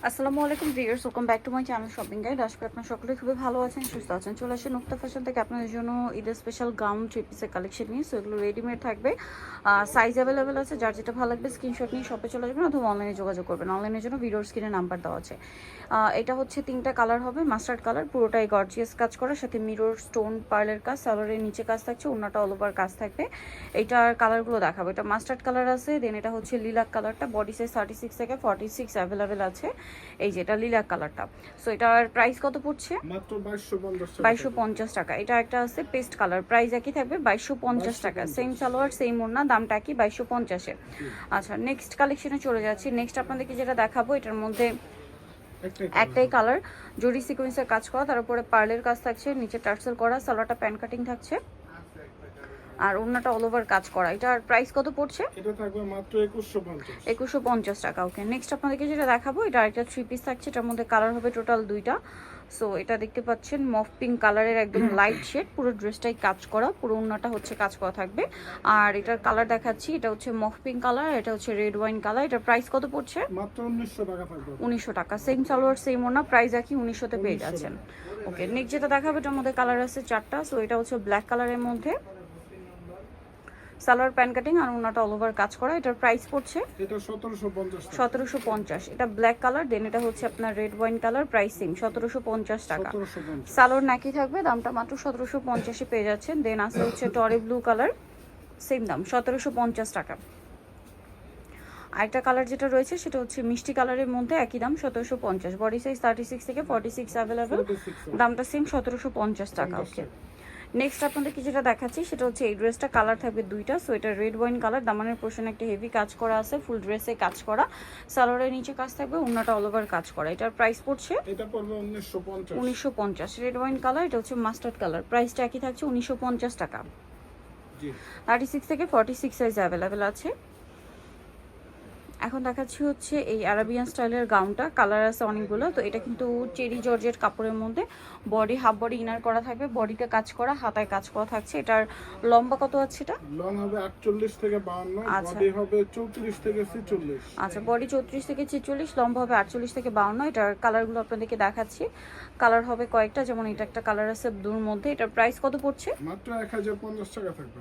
আসসালামু আলাইকুম viewers, welcome back to my channel shopping guide. আশা করি আপনারা সকলে খুবই ভালো আছেন, সুস্থ আছেন। চলে আসেন নুক্তা ফ্যাশন থেকে আপনাদের জন্য ঈদের স্পেশাল গাউন থ্রি পিসের কালেকশন নিয়ে। সো এগুলো রেডিমেড থাকবে, সাইজ অ্যাভেলেবেল আছে। যার যেটা ভালো লাগবে স্ক্রিনশট নিয়ে শপে চলে যাবেন অথবা অনলাইনে যোগাযোগ করবেন। অনলাইনের জন্য ভিডিওর স্ক্রিনে নাম্বার দেওয়া আছে। এটা হচ্ছে তিনটা কালার হবে, মাস্টার্ড কালার, পুরোটাই গর্জিয়াস কাজ করার সাথে মিরর স্টোন পার্লের কাজ, সালোয়ারের নিচে কাজ থাকছে, ওন্নাটা অল ওভার কাজ থাকবে। এইটার কালারগুলো দেখাবো। এটা মাস্টার্ড কালার আছে, দেন এটা হচ্ছে লিলাক কালারটা, বডি সাইজ 36 থেকে 46 অ্যাভেলেবেল আছে। এই যে এটা লিলাক কালারটা। সো এটার প্রাইস কত পড়ছে? মাত্র 2250 টাকা। 2250 টাকা। এটা একটা আছে পেস্ট কালার, প্রাইস একই থাকবে 2250 টাকা। সেম সালোয়ার সেম ওড়না, দামটা কি 2250 এ। আচ্ছা, নেক্সট কালেকশনে চলে যাচ্ছি। নেক্সট আপনাদেরকে যেটা দেখাবো, এটার মধ্যে একটাই কালার, জরি সিকোয়েন্সের কাজ করা, তার উপরে পার্লের কাজ থাকছে, নিচে টার্সেল করা, সালোয়ারটা প্যান কাটিং থাকছে আর ওড়নাটা অল ওভার কাজ করা। এটার প্রাইস কত পড়ছে? এটা থাকবে মাত্র 2150। 2150 টাকা। ওকে, নেক্সট আপনাদেরকে যেটা দেখাবো, এটা আরেকটা থ্রি পিস থাকছে। এটার মধ্যে কালার হবে টোটাল দুইটা। সো এটা দেখতে পাচ্ছেন মফ পিঙ্ক কালারের একদম লাইট শেড, পুরো ড্রেসটাই কাজ করা, পুরো ওড়নাটা হচ্ছে কাজ করা থাকবে। আর এটার কালার দেখাচ্ছি, এটা হচ্ছে মফ পিঙ্ক কালার, এটা হচ্ছে রেড ওয়াইন কালার। এটার প্রাইস কত পড়ছে? মাত্র 1900 টাকা থাকবে। 1900 টাকা। সেম সালোয়ার সেম ওড়না, প্রাইস একই, 1900 তে পেয়ে যাচ্ছেন। ওকে, নেক্সট যেটা দেখাবো, এটার মধ্যে কালার আছে চারটা। সো এটা হচ্ছে ব্ল্যাক কালারের মধ্যে, সালোয়ার প্যান কাটিং আর ওনাটা অল ওভার কাজ করা। এটার প্রাইস পড়ছে এটা 1750 টাকা। 1750। এটা ব্ল্যাক কালার, দেন এটা হচ্ছে আপনার red wine colour, price same 1750 টাকা। 1750। সালোয়ার নাকি থাকবে, দামটা মাত্র 1750 এ পেয়ে যাচ্ছেন। দেন আছে হচ্ছে টরে ব্লু কালার, সেম দাম 1750 টাকা। আরেকটা কালার যেটা রয়েছে সেটা হচ্ছে মিষ্টি কালারের মধ্যে, একই দাম 1750। বডি সাইজ 36 থেকে 46 অ্যাভেলেবেল, দামটা সেম 1750 টাকা। ওকে, নেক্সট আপনাদেরকে যেটা দেখাচ্ছি সেটা হচ্ছে এই ড্রেসটা কালার থাকবে দুইটা। সো এটা রেড ওয়াইন কালার, দামানের পোর্শনে একটা হেভি কাজ করা আছে, ফুল ড্রেসে কাজ করা, সালোয়ারের নিচে কাজ থাকবে, ওন্নাটা অল ওভার কাজ করা। এটার প্রাইস পড়ছে এটা পড়বে 1950। 1950। রেড ওয়াইন কালার, এটা হচ্ছে মাস্টার্ড কালার, প্রাইসটা একই থাকছে 1950 টাকা। জি, 36 থেকে 46 সাইজ অ্যাভেলেবেল আছে। এখন দেখাচ্ছি হচ্ছে এই আরাবিয়ান স্টাইলের গাউনটা, কালার আছে অনেকগুলো। তো এটা কিন্তু চেরি জর্জেট কাপড়ের মধ্যে, বডি হাফ বডি ইনার করা থাকবে, বডিতে কাজ করা, হাতায় কাজ করা থাকছে। এটার লম্বা কত আছে? এটা লং হবে 48 থেকে 52, আচ্ছা। বডি হবে 34 থেকে 46। আচ্ছা, বডি 34 থেকে 46, লম্বা হবে 48 থেকে 52। এটার কালারগুলো আপনাদেরকে দেখাচ্ছি। কালার হবে কয়েকটা, যেমন এটা একটা কালার আছে ব্লুর মধ্যে। এটার প্রাইস কত পড়ছে? মাত্র 1050 টাকা থাকবে।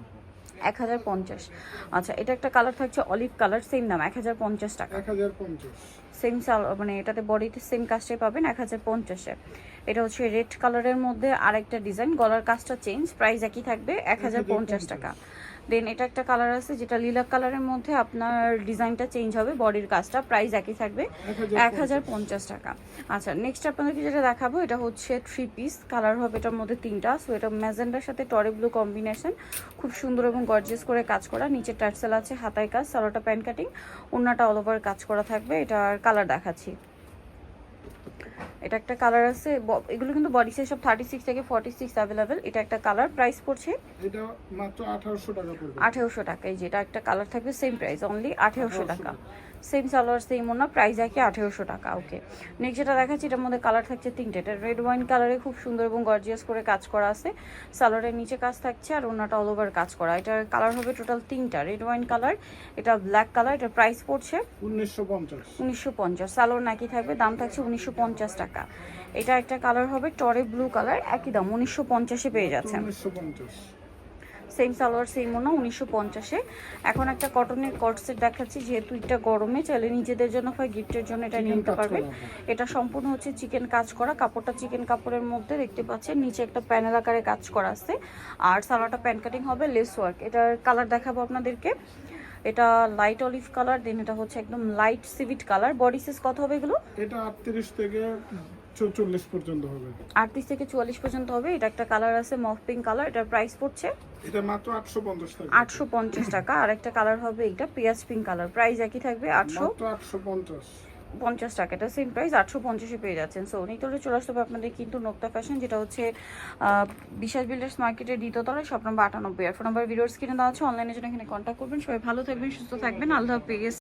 1050। আচ্ছা, এটা একটা কালার থাকছে অলিভ কালার, সেম দাম 1050 টাকা। 1050। সেম মানে এটাতে বডিতে সেম কাজটাই পাবেন 1050-এ। এটা হচ্ছে রেড কালারের মধ্যে আরেকটা ডিজাইন, গলার কাজটা চেঞ্জ, প্রাইস একই থাকবে 1050 টাকা। দেন এটা একটা কালার আছে যেটা লিলাক কালারের মধ্যে, আপনার ডিজাইনটা চেঞ্জ হবে, বডির কাজটা, প্রাইস একই থাকবে 1050 টাকা। আচ্ছা, নেক্সট আপনাদেরকে যেটা দেখাবো, এটা হচ্ছে থ্রি পিস, কালার হবে এটার মধ্যে তিনটা। সো এটা ম্যাজেন্ডার সাথে টরে ব্লু কম্বিনেশন, খুব সুন্দর এবং গর্জিয়াস করে কাজ করা, নিচে টার্সেল আছে, হাতায় কাজ, সালোয়ারটা প্যান কাটিং, ওড়নাটা অল ওভার কাজ করা থাকবে। এটার কালার দেখাচ্ছি, এটা একটা কালার আছে, এগুলো কিন্তু বডি সাইজ সব 36 থেকে 46 অ্যাভেলেবেল। এটা একটা কালার, প্রাইস পড়ছে এটা মাত্র 1800 টাকা পড়বে। 1800 টাকা। এই যে এটা একটা কালার থাকবে, সেম প্রাইস, অনলি 1800 টাকা। সেম সালোয়ার সেম ওনা, প্রাইস একই 1800 টাকা। ওকে, নেক্সট যেটা দেখাচ্ছি, এটার মধ্যে কালার থাকছে তিনটে। এটা রেড ওয়াইন কালারে খুব সুন্দর এবং গর্জিয়াস করে কাজ করা আছে, সালোয়ারের নিচে কাজ থাকছে আর ওনাটা অল ওভার কাজ করা। এটার কালার হবে টোটাল তিনটা, রেড ওয়াইন কালার, এটা ব্ল্যাক কালার। এটার প্রাইস পড়ছে 1950। 1950। সালোয়ার নাকি থাকবে, দাম থাকছে 1950 টাকা। এটা একটা কালার হবে টরে ব্লু কালার, একই দাম 1950-এ পেয়ে যাচ্ছেন। 1950। সেম সালোয়ার সেম ওনা, 1950-এ। এখন একটা কটনের কট সেট দেখাচ্ছি, যেহেতু এটা গরমে চাইলে নিজেদের জন্য হয় গিফটের জন্য এটা নিয়ে নিতে পারবেন। এটা সম্পূর্ণ হচ্ছে চিকেন কাজ করা, কাপড়টা চিকেন কাপড়ের মধ্যে দেখতে পাচ্ছেন, নিচে একটা প্যানেল আকারে কাজ করা আছে আর সালোয়ারটা প্যান কাটিং হবে, লেস ওয়ার্ক। এটার কালার দেখাবো আপনাদেরকে, এটা লাইট অলিভ কালার, দেন এটা হচ্ছে একদম লাইট সিভিট কালার। বডি সাইজ কত হবে এগুলো? এটা 38 থেকে 44 পর্যন্ত হবে। 38 থেকে 44 পর্যন্ত হবে। এটা একটা কালার আছে মফ পিঙ্ক কালার, এটার প্রাইস পড়ছে এটা মাত্র 850 টাকা। 850 টাকা। আর একটা কালার হবে এটা পেঁয়াজ পিঙ্ক কালার, প্রাইস একই থাকবে মাত্র 850 টাকা। এটা সেম প্রাইস 850-এ পেয়ে যাচ্ছেন। সো নিতলে চলে আসতে হবে আপনাদের কিন্তু নোক্তা ফ্যাশন, যেটা হচ্ছে বিশাল বিল্ডার্স মার্কেটের দ্বিতীয়তলায়, শপ নম্বর 98। আর ফোন নাম্বার ভিডিওর স্ক্রিনে দেওয়া আছে, অনলাইনে জন্য এখানে কন্ট্যাক্ট করবেন। সবাই ভালো থাকবেন, সুস্থ থাকবেন, আল্লাহ হাফেজ।